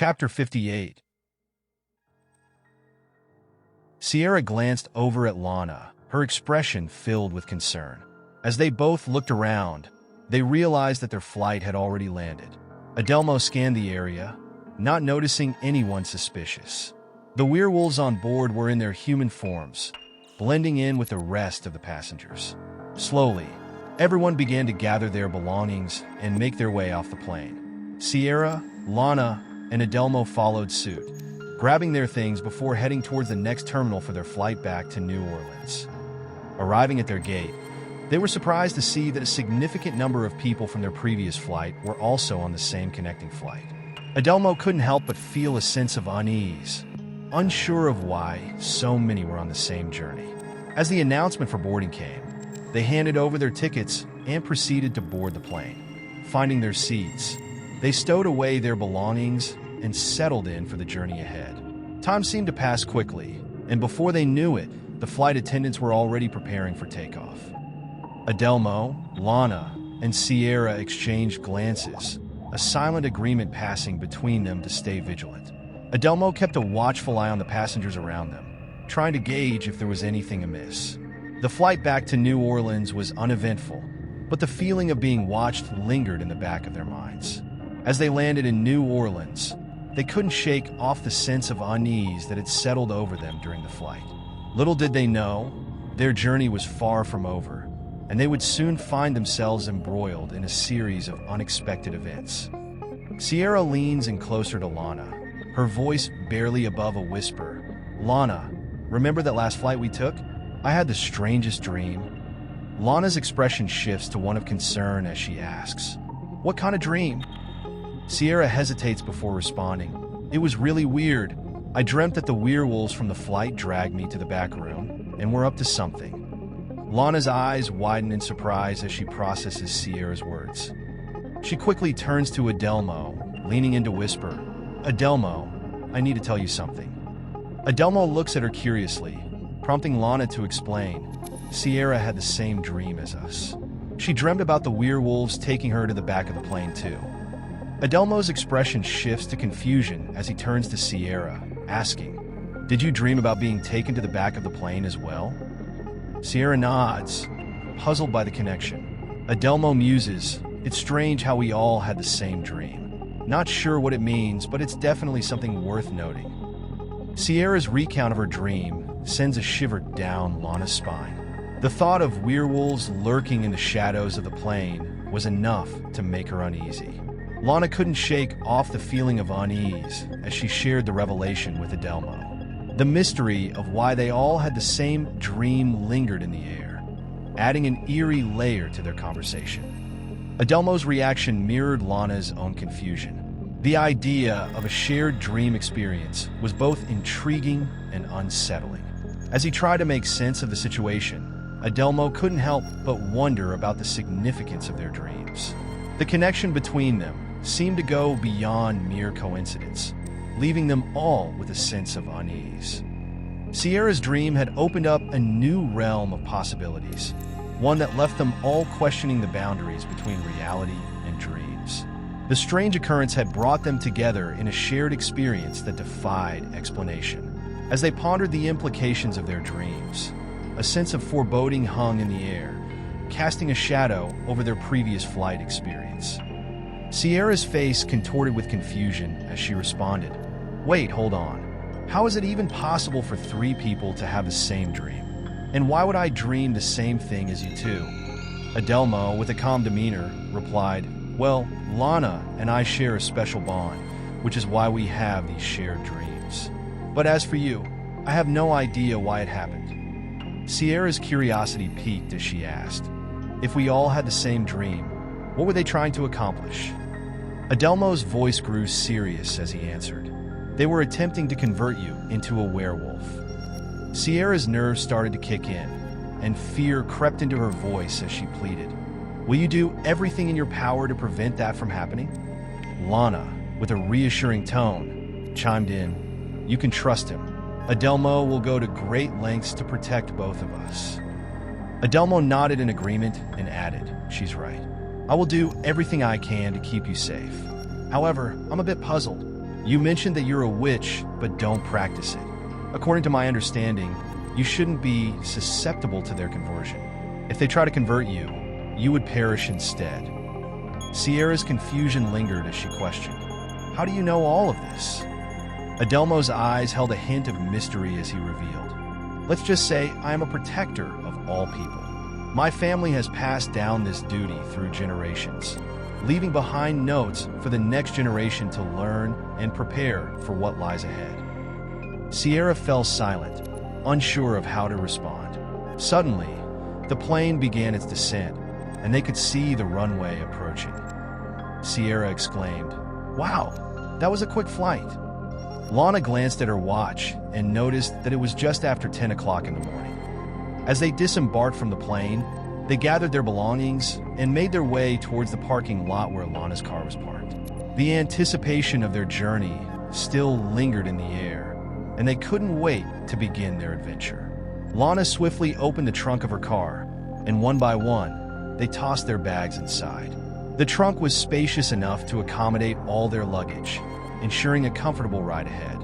Chapter 58. Sierra glanced over at Lana, her expression filled with concern. As they both looked around, they realized that their flight had already landed. Adelmo scanned the area, not noticing anyone suspicious. The werewolves on board were in their human forms, blending in with the rest of the passengers. Slowly, everyone began to gather their belongings and make their way off the plane. Sierra, Lana, and Adelmo followed suit, grabbing their things before heading towards the next terminal for their flight back to New Orleans. Arriving at their gate, they were surprised to see that a significant number of people from their previous flight were also on the same connecting flight. Adelmo couldn't help but feel a sense of unease, unsure of why so many were on the same journey. As the announcement for boarding came, they handed over their tickets and proceeded to board the plane. Finding their seats, they stowed away their belongings and settled in for the journey ahead. Time seemed to pass quickly, and before they knew it, the flight attendants were already preparing for takeoff. Adelmo, Lana, and Sierra exchanged glances, a silent agreement passing between them to stay vigilant. Adelmo kept a watchful eye on the passengers around them, trying to gauge if there was anything amiss. The flight back to New Orleans was uneventful, but the feeling of being watched lingered in the back of their minds. As they landed in New Orleans, they couldn't shake off the sense of unease that had settled over them during the flight. Little did they know, their journey was far from over, and they would soon find themselves embroiled in a series of unexpected events. Sierra leans in closer to Lana, her voice barely above a whisper. "Lana, remember that last flight we took? I had the strangest dream." Lana's expression shifts to one of concern as she asks, "What kind of dream?" Sierra hesitates before responding. "It was really weird. I dreamt that the werewolves from the flight dragged me to the back room, and were up to something." Lana's eyes widen in surprise as she processes Sierra's words. She quickly turns to Adelmo, leaning in to whisper, "Adelmo, I need to tell you something." Adelmo looks at her curiously, prompting Lana to explain. "Sierra had the same dream as us. She dreamt about the werewolves taking her to the back of the plane too." Adelmo's expression shifts to confusion as he turns to Sierra, asking, "Did you dream about being taken to the back of the plane as well?" Sierra nods, puzzled by the connection. Adelmo muses, "It's strange how we all had the same dream. Not sure what it means, but it's definitely something worth noting." Sierra's recount of her dream sends a shiver down Lana's spine. The thought of werewolves lurking in the shadows of the plane was enough to make her uneasy. Lana couldn't shake off the feeling of unease as she shared the revelation with Adelmo. The mystery of why they all had the same dream lingered in the air, adding an eerie layer to their conversation. Adelmo's reaction mirrored Lana's own confusion. The idea of a shared dream experience was both intriguing and unsettling. As he tried to make sense of the situation, Adelmo couldn't help but wonder about the significance of their dreams. The connection between them seemed to go beyond mere coincidence, leaving them all with a sense of unease. Sierra's dream had opened up a new realm of possibilities, one that left them all questioning the boundaries between reality and dreams. The strange occurrence had brought them together in a shared experience that defied explanation. As they pondered the implications of their dreams, a sense of foreboding hung in the air, casting a shadow over their previous flight experience. Sierra's face contorted with confusion as she responded, "Wait, hold on. How is it even possible for three people to have the same dream? And why would I dream the same thing as you two?" Adelmo, with a calm demeanor, replied, "Well, Lana and I share a special bond, which is why we have these shared dreams. But as for you, I have no idea why it happened." Sierra's curiosity piqued as she asked, "If we all had the same dream, what were they trying to accomplish?" Adelmo's voice grew serious as he answered, "They were attempting to convert you into a werewolf." Sierra's nerves started to kick in, and fear crept into her voice as she pleaded, "Will you do everything in your power to prevent that from happening?" Lana, with a reassuring tone, chimed in, "You can trust him. Adelmo will go to great lengths to protect both of us." Adelmo nodded in agreement and added, "She's right. I will do everything I can to keep you safe. However, I'm a bit puzzled. You mentioned that you're a witch, but don't practice it. According to my understanding, you shouldn't be susceptible to their conversion. If they try to convert you, you would perish instead. Sierra's confusion lingered as she questioned, "How do you know all of this?" Adelmo's eyes held a hint of mystery as he revealed, "Let's just say I am a protector of all people. My family has passed down this duty through generations, leaving behind notes for the next generation to learn and prepare for what lies ahead." Sierra fell silent, unsure of how to respond. Suddenly, the plane began its descent, and they could see the runway approaching. Sierra exclaimed, "Wow, that was a quick flight." Lana glanced at her watch and noticed that it was just after 10 o'clock in the morning. As they disembarked from the plane, they gathered their belongings and made their way towards the parking lot where Lana's car was parked. The anticipation of their journey still lingered in the air, and they couldn't wait to begin their adventure. Lana swiftly opened the trunk of her car, and one by one, they tossed their bags inside. The trunk was spacious enough to accommodate all their luggage, ensuring a comfortable ride ahead.